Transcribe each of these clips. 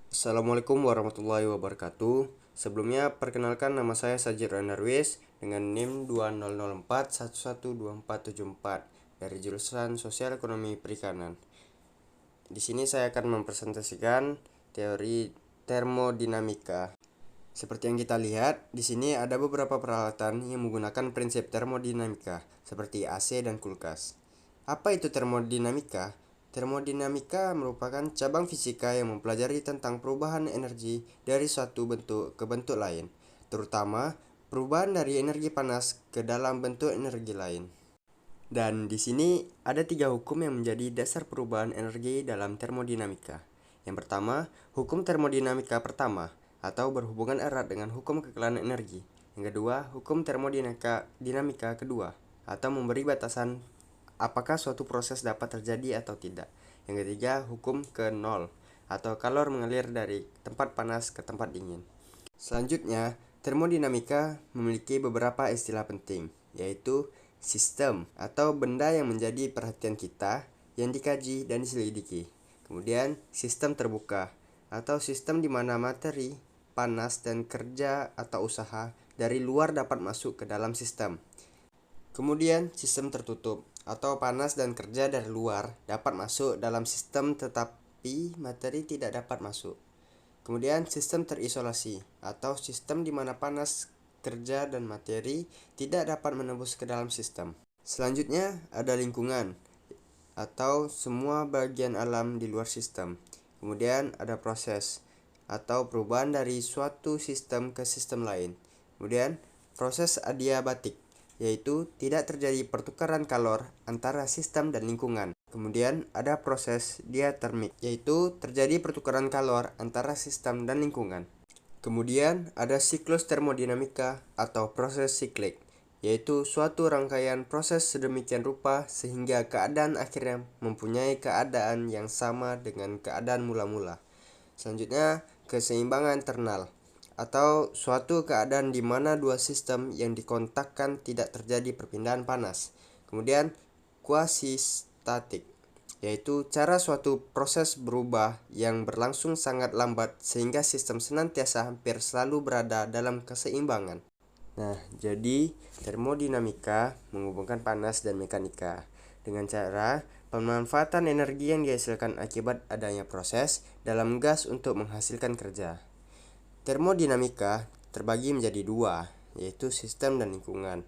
Assalamualaikum warahmatullahi wabarakatuh. Sebelumnya perkenalkan, nama saya Sajid Randarwis dengan NIM 2004112474 dari jurusan Sosial Ekonomi Perikanan. Di sini saya akan mempresentasikan teori termodinamika. Seperti yang kita lihat, di sini ada beberapa peralatan yang menggunakan prinsip termodinamika seperti AC dan kulkas. Apa itu termodinamika? Termodinamika merupakan cabang fisika yang mempelajari tentang perubahan energi dari suatu bentuk ke bentuk lain, terutama perubahan dari energi panas ke dalam bentuk energi lain. Dan di sini ada 3 hukum yang menjadi dasar perubahan energi dalam termodinamika. Yang pertama, hukum termodinamika pertama atau berhubungan erat dengan hukum kekalahan energi. Yang kedua, hukum termodinamika kedua atau memberi batasan apakah suatu proses dapat terjadi atau tidak. Yang ketiga, hukum ke nol atau kalor mengalir dari tempat panas ke tempat dingin. Selanjutnya, termodinamika memiliki beberapa istilah penting, yaitu sistem atau benda yang menjadi perhatian kita, yang dikaji dan diselidiki. Kemudian, sistem terbuka atau sistem di mana materi, panas, dan kerja atau usaha dari luar dapat masuk ke dalam sistem. Kemudian, sistem tertutup atau panas dan kerja dari luar dapat masuk dalam sistem tetapi materi tidak dapat masuk. Kemudian, sistem terisolasi atau sistem di mana panas, kerja, dan materi tidak dapat menembus ke dalam sistem. Selanjutnya, ada lingkungan atau semua bagian alam di luar sistem. Kemudian, ada proses atau perubahan dari suatu sistem ke sistem lain. Kemudian, proses adiabatik, yaitu tidak terjadi pertukaran kalor antara sistem dan lingkungan. Kemudian ada proses diatermik, yaitu terjadi pertukaran kalor antara sistem dan lingkungan. Kemudian ada siklus termodinamika atau proses siklik, yaitu suatu rangkaian proses sedemikian rupa sehingga keadaan akhirnya mempunyai keadaan yang sama dengan keadaan mula-mula. Selanjutnya, keseimbangan ternal atau suatu keadaan di mana dua sistem yang dikontakkan tidak terjadi perpindahan panas. Kemudian, kuasistatik, yaitu cara suatu proses berubah yang berlangsung sangat lambat sehingga sistem senantiasa hampir selalu berada dalam keseimbangan. Nah, jadi termodinamika menghubungkan panas dan mekanika dengan cara pemanfaatan energi yang dihasilkan akibat adanya proses dalam gas untuk menghasilkan kerja. Termodinamika terbagi menjadi dua, yaitu sistem dan lingkungan.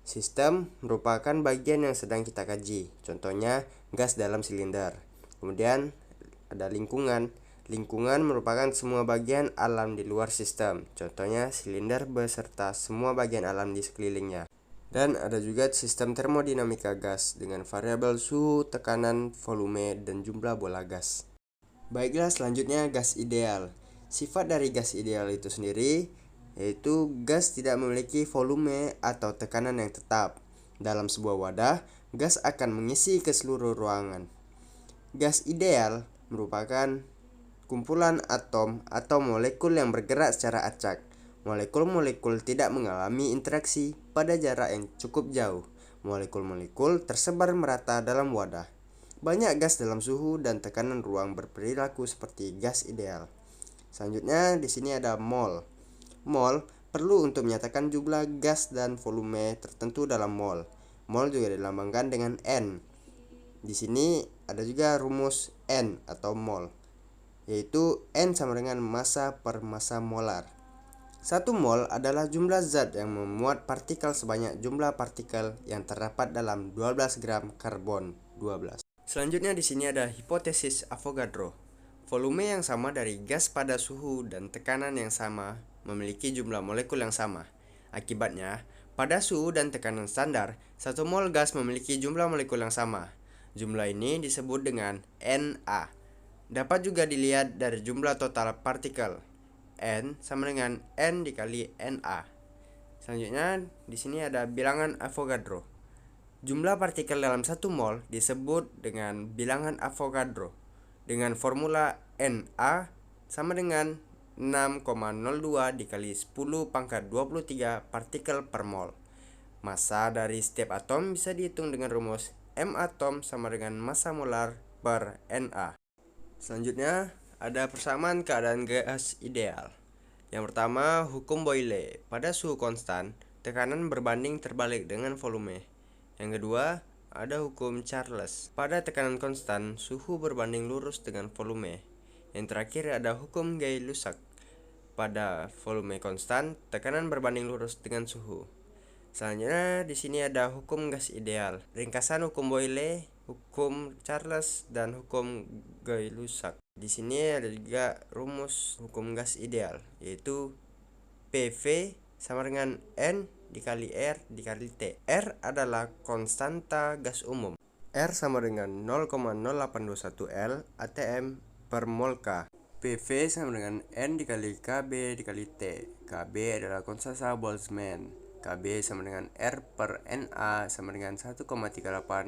Sistem merupakan bagian yang sedang kita kaji, contohnya gas dalam silinder. Kemudian ada lingkungan. Lingkungan merupakan semua bagian alam di luar sistem, contohnya silinder beserta semua bagian alam di sekelilingnya. Dan ada juga sistem termodinamika gas dengan variabel suhu, tekanan, volume, dan jumlah bola gas. Baiklah, selanjutnya gas ideal. Sifat dari gas ideal itu sendiri yaitu gas tidak memiliki volume atau tekanan yang tetap. Dalam sebuah wadah, gas akan mengisi ke seluruh ruangan. Gas ideal merupakan kumpulan atom atau molekul yang bergerak secara acak. Molekul-molekul tidak mengalami interaksi pada jarak yang cukup jauh. Molekul-molekul tersebar merata dalam wadah. Banyak gas dalam suhu dan tekanan ruang berperilaku seperti gas ideal. Selanjutnya di sini ada mol. Mol perlu untuk menyatakan jumlah gas dan volume tertentu dalam mol. Mol juga dilambangkan dengan N. Di sini ada juga rumus N atau mol, yaitu N sama dengan massa per massa molar. 1 mol adalah jumlah zat yang memuat partikel sebanyak jumlah partikel yang terdapat dalam 12 gram karbon 12. Selanjutnya di sini ada hipotesis Avogadro. Volume yang sama dari gas pada suhu dan tekanan yang sama memiliki jumlah molekul yang sama. Akibatnya, pada suhu dan tekanan standar, 1 mol gas memiliki jumlah molekul yang sama. Jumlah ini disebut dengan Na. Dapat juga dilihat dari jumlah total partikel. N sama dengan N dikali Na. Selanjutnya, di sini ada bilangan Avogadro. Jumlah partikel dalam 1 mol disebut dengan bilangan Avogadro dengan formula Na sama dengan 6,02 dikali 10 pangkat 23 partikel per mol. Massa dari setiap atom bisa dihitung dengan rumus M atom sama dengan massa molar per Na. Selanjutnya Ada persamaan keadaan gas ideal. Yang pertama, hukum Boyle. Pada suhu konstan, tekanan berbanding terbalik dengan volume. Yang kedua, ada hukum Charles. Pada tekanan konstan, suhu berbanding lurus dengan volume. Yang terakhir ada hukum Gay-Lussac. Pada volume konstan, tekanan berbanding lurus dengan suhu. Selanjutnya di sini ada hukum gas ideal. Ringkasan hukum Boyle, hukum Charles, dan hukum Gay-Lussac. Di sini ada juga rumus hukum gas ideal, yaitu PV sama dengan N dikali R dikali T. R adalah konstanta gas umum. R sama dengan 0,0821 L atm per mol K. PV sama dengan N dikali KB dikali T. KB adalah konstanta Boltzmann. KB sama dengan R per NA sama dengan 1,38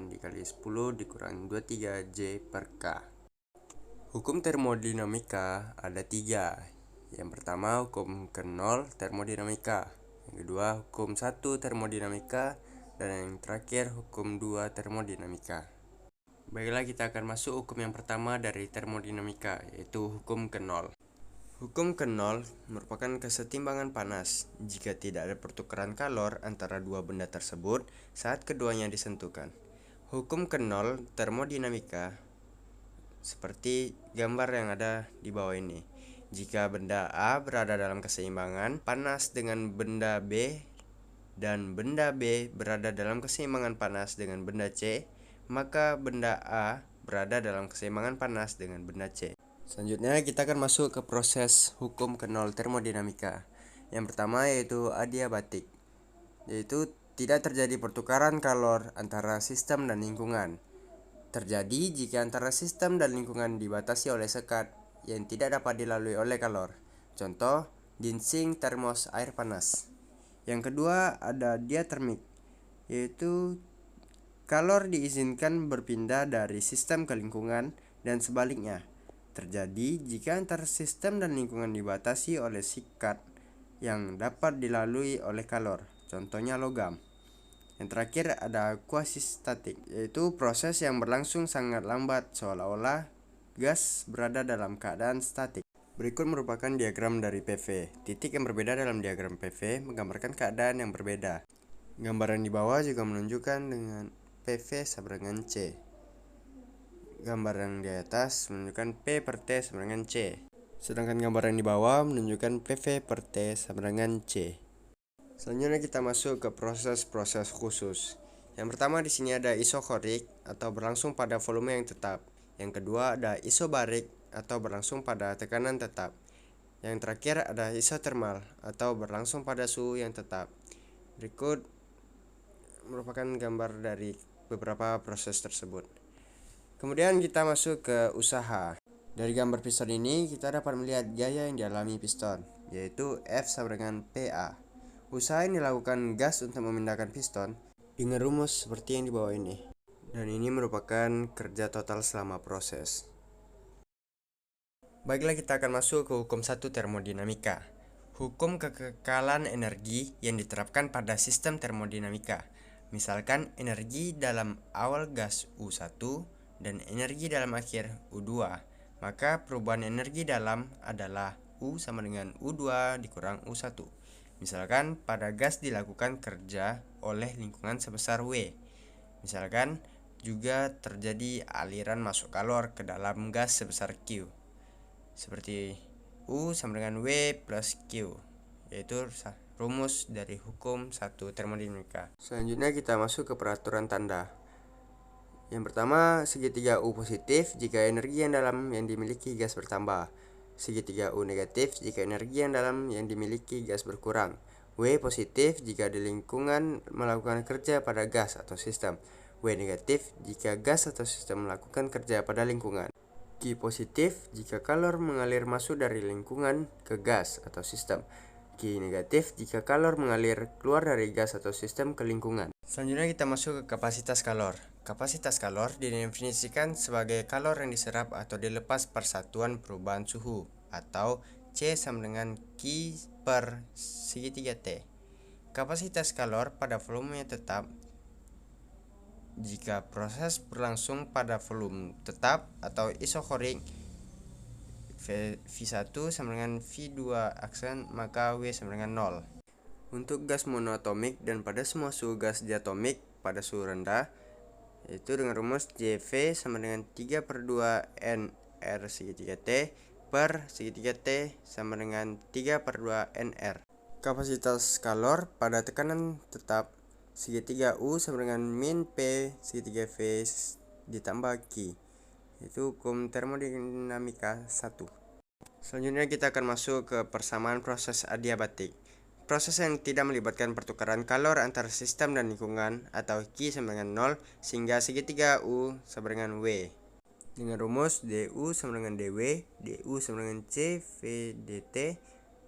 dikali 10 dikurang 23 J per K. Hukum termodinamika ada 3. Yang pertama hukum ke-0 termodinamika. Yang kedua hukum 1 termodinamika. Dan yang terakhir hukum 2 termodinamika. Baiklah, kita akan masuk hukum yang pertama dari termodinamika, yaitu hukum ke-0. Hukum ke-0 merupakan kesetimbangan panas jika tidak ada pertukaran kalor antara dua benda tersebut saat keduanya disentuhkan. Hukum ke-0 termodinamika seperti gambar yang ada di bawah ini. Jika benda A berada dalam keseimbangan panas dengan benda B dan benda B berada dalam keseimbangan panas dengan benda C, maka benda A berada dalam keseimbangan panas dengan benda C. Selanjutnya kita akan masuk ke proses hukum ke-0 termodinamika. Yang pertama yaitu adiabatik, yaitu tidak terjadi pertukaran kalor antara sistem dan lingkungan. Terjadi jika antara sistem dan lingkungan dibatasi oleh sekat yang tidak dapat dilalui oleh kalor. Contoh, ginseng termos air panas. Yang kedua ada diatermik, yaitu kalor diizinkan berpindah dari sistem ke lingkungan dan sebaliknya. Terjadi jika antara sistem dan lingkungan dibatasi oleh sekat yang dapat dilalui oleh kalor. Contohnya logam. Yang terakhir ada quasi-statik, yaitu proses yang berlangsung sangat lambat seolah-olah gas berada dalam keadaan statik. Berikut merupakan diagram dari PV. Titik yang berbeda dalam diagram PV menggambarkan keadaan yang berbeda. Gambaran di bawah juga menunjukkan dengan PV sama dengan C. Gambaran di atas menunjukkan P per T sama dengan C. Sedangkan gambaran di bawah menunjukkan PV per T sama dengan C. Selanjutnya kita masuk ke proses-proses khusus. Yang pertama di sini ada isokorik atau berlangsung pada volume yang tetap. Yang kedua ada isobarik atau berlangsung pada tekanan tetap. Yang terakhir ada isotermal atau berlangsung pada suhu yang tetap. Berikut merupakan gambar dari beberapa proses tersebut. Kemudian kita masuk ke usaha. Dari gambar piston ini kita dapat melihat gaya yang dialami piston, yaitu F sama dengan PA. Usaha yang dilakukan gas untuk memindahkan piston dengan rumus seperti yang di bawah ini. Dan ini merupakan kerja total selama proses. Baiklah, kita akan masuk ke hukum 1 termodinamika. Hukum kekekalan energi yang diterapkan pada sistem termodinamika. Misalkan energi dalam awal gas U1 dan energi dalam akhir U2. Maka perubahan energi dalam adalah U sama dengan U2 dikurang U1. Misalkan pada gas dilakukan kerja oleh lingkungan sebesar W. Misalkan juga terjadi aliran masuk kalor ke dalam gas sebesar Q. Seperti U sama dengan W plus Q, yaitu rumus dari hukum 1 termodinamika. Selanjutnya kita masuk ke peraturan tanda. Yang pertama, segitiga U positif jika energi yang dalam yang dimiliki gas bertambah. Segitiga U negatif jika energi yang dalam yang dimiliki gas berkurang. W positif jika di lingkungan melakukan kerja pada gas atau sistem. W negatif jika gas atau sistem melakukan kerja pada lingkungan. Q positif jika kalor mengalir masuk dari lingkungan ke gas atau sistem. Q negatif jika kalor mengalir keluar dari gas atau sistem ke lingkungan. Selanjutnya kita masuk ke kapasitas kalor. Kapasitas kalor didefinisikan sebagai kalor yang diserap atau dilepas per satuan perubahan suhu, atau C sama dengan Q per segitiga T. Kapasitas kalor pada volume tetap jika proses berlangsung pada volume tetap atau isokorik V1 sama dengan V2 aksen, maka W sama dengan 0. Untuk gas monoatomik dan pada semua suhu gas diatomik pada suhu rendah, yaitu dengan rumus JV sama dengan 3/2 NR segitiga T per segitiga T sama dengan 3/2 NR. Kapasitas kalor pada tekanan tetap segitiga U sama dengan min P segitiga V ditambah Q. Itu hukum termodinamika 1. Selanjutnya kita akan masuk ke persamaan proses adiabatik. Proses yang tidak melibatkan pertukaran kalor antara sistem dan lingkungan atau Q sama dengan 0 sehingga segitiga U sama dengan W. Dengan rumus DU sama dengan DW, DU sama dengan C V dt,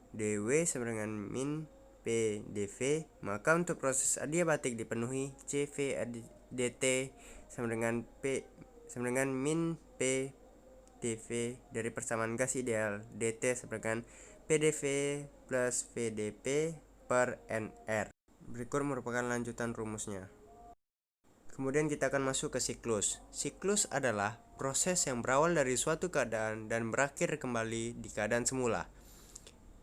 DW sama dengan min P dV, maka untuk proses adiabatik dipenuhi CV dt sama dengan min P dV dari persamaan gas ideal dt sama dengan PdV plus VdP per NR. Berikut merupakan lanjutan rumusnya. Kemudian kita akan masuk ke siklus. Siklus adalah proses yang berawal dari suatu keadaan dan berakhir kembali di keadaan semula.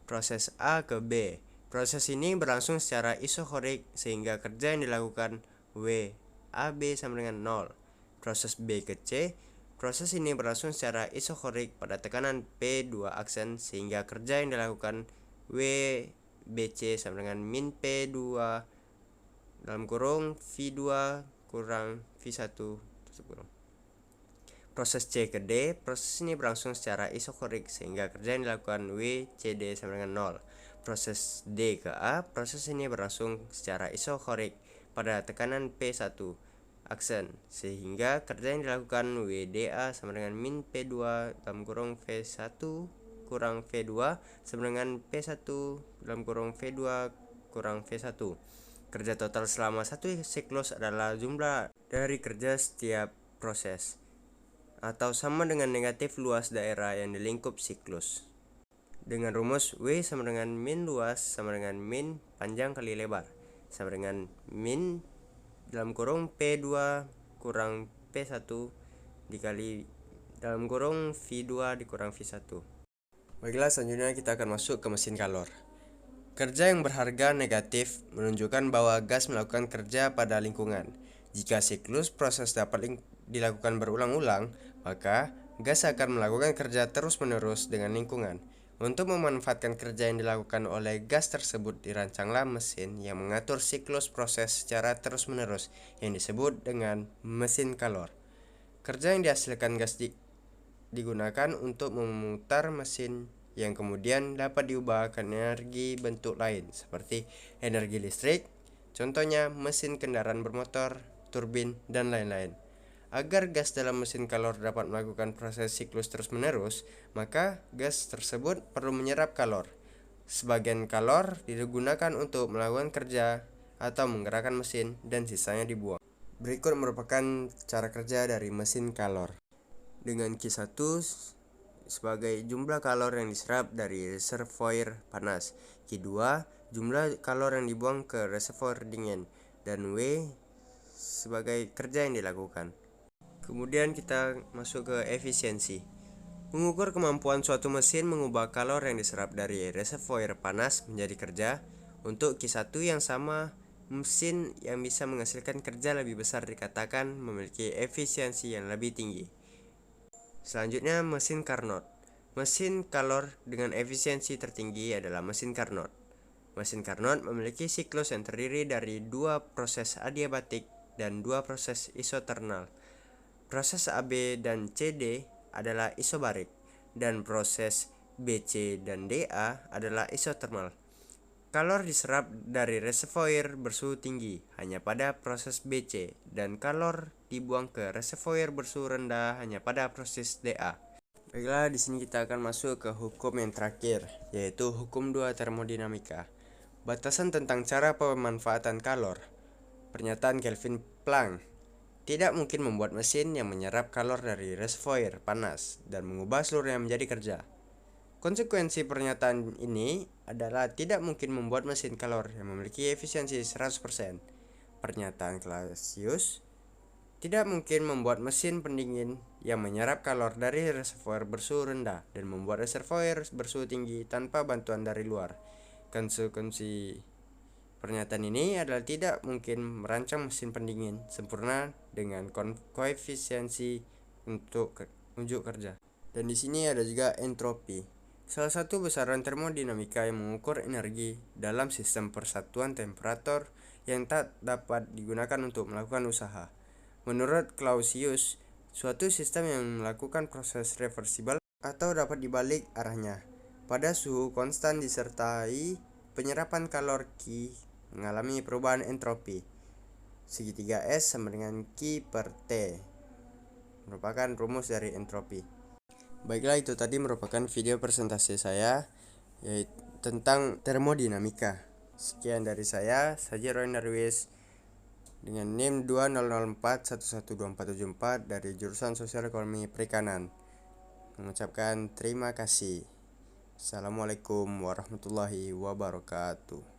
Proses A ke B. Proses ini berlangsung secara isokorik sehingga kerja yang dilakukan W AB sama dengan 0. Proses B ke C. Proses ini berlangsung secara isokorik pada tekanan P2 aksen sehingga kerja yang dilakukan W BC sama dengan min P2 dalam kurung V2 kurang V1 tutup kurung. Proses C ke D. Proses ini berlangsung secara isokorik sehingga kerja yang dilakukan W CD sama dengan 0. Proses D ke A. Proses ini berlangsung secara isokorik pada tekanan P1 aksen sehingga kerja yang dilakukan WDA sama dengan min P2 dalam kurung V1 kurang V2 sama dengan P1 dalam kurung V2 kurang V1. Kerja total selama satu siklus adalah jumlah dari kerja setiap proses atau sama dengan negatif luas daerah yang di lingkup siklus. Dengan rumus W sama dengan min luas sama dengan min panjang kali lebar sama dengan min dalam kurung P2 kurang P1 dikali dalam kurung V2 dikurang V1. Baiklah, selanjutnya kita akan masuk ke mesin kalor. Kerja yang berharga negatif menunjukkan bahwa gas melakukan kerja pada lingkungan. Jika siklus proses dapat dilakukan berulang-ulang, maka gas akan melakukan kerja terus-menerus dengan lingkungan. Untuk memanfaatkan kerja yang dilakukan oleh gas tersebut, dirancanglah mesin yang mengatur siklus proses secara terus-menerus yang disebut dengan mesin kalor. Kerja yang dihasilkan gas digunakan untuk memutar mesin yang kemudian dapat diubah ke energi bentuk lain seperti energi listrik, contohnya mesin kendaraan bermotor, turbin, dan lain-lain. Agar gas dalam mesin kalor dapat melakukan proses siklus terus-menerus, maka gas tersebut perlu menyerap kalor. Sebagian kalor digunakan untuk melakukan kerja atau menggerakkan mesin dan sisanya dibuang. Berikut merupakan cara kerja dari mesin kalor. Dengan Q1 sebagai jumlah kalor yang diserap dari reservoir panas, Q2 jumlah kalor yang dibuang ke reservoir dingin, dan W sebagai kerja yang dilakukan. Kemudian kita masuk ke efisiensi. Mengukur kemampuan suatu mesin mengubah kalor yang diserap dari reservoir panas menjadi kerja. Untuk Q1 yang sama, mesin yang bisa menghasilkan kerja lebih besar dikatakan memiliki efisiensi yang lebih tinggi. Selanjutnya, mesin Carnot. Mesin kalor dengan efisiensi tertinggi adalah mesin Carnot. Mesin Carnot memiliki siklus yang terdiri dari 2 proses adiabatik dan 2 proses isoternal. Proses AB dan CD adalah isobarik, dan proses BC dan DA adalah isotermal. Kalor diserap dari reservoir bersuhu tinggi hanya pada proses BC, dan kalor dibuang ke reservoir bersuhu rendah hanya pada proses DA. Baiklah, di sini kita akan masuk ke hukum yang terakhir, yaitu hukum 2 termodinamika. Batasan tentang cara pemanfaatan kalor. Pernyataan Kelvin Planck. Tidak mungkin membuat mesin yang menyerap kalor dari reservoir panas dan mengubah seluruhnya menjadi kerja. Konsekuensi pernyataan ini adalah tidak mungkin membuat mesin kalor yang memiliki efisiensi 100%. Pernyataan Clausius. tidak mungkin membuat mesin pendingin yang menyerap kalor dari reservoir bersuhu rendah dan membuat reservoir bersuhu tinggi tanpa bantuan dari luar. Konsekuensi pernyataan ini adalah tidak mungkin merancang mesin pendingin sempurna dengan koefisiensi untuk unjuk kerja. Dan di sini ada juga entropi, salah satu besaran termodinamika yang mengukur energi dalam sistem persatuan temperatur yang tak dapat digunakan untuk melakukan usaha. Menurut Clausius, suatu sistem yang melakukan proses reversibel atau dapat dibalik arahnya pada suhu konstan disertai penyerapan kalor Q mengalami perubahan entropi. Segitiga S sama dengan Q per T merupakan rumus dari entropi. Baiklah, itu tadi merupakan video presentasi saya yaitu tentang termodinamika. Sekian dari saya Roy Narwis dengan NIM 2004112474 dari jurusan Sosial Ekonomi Perikanan. Mengucapkan terima kasih. Assalamualaikum warahmatullahi wabarakatuh.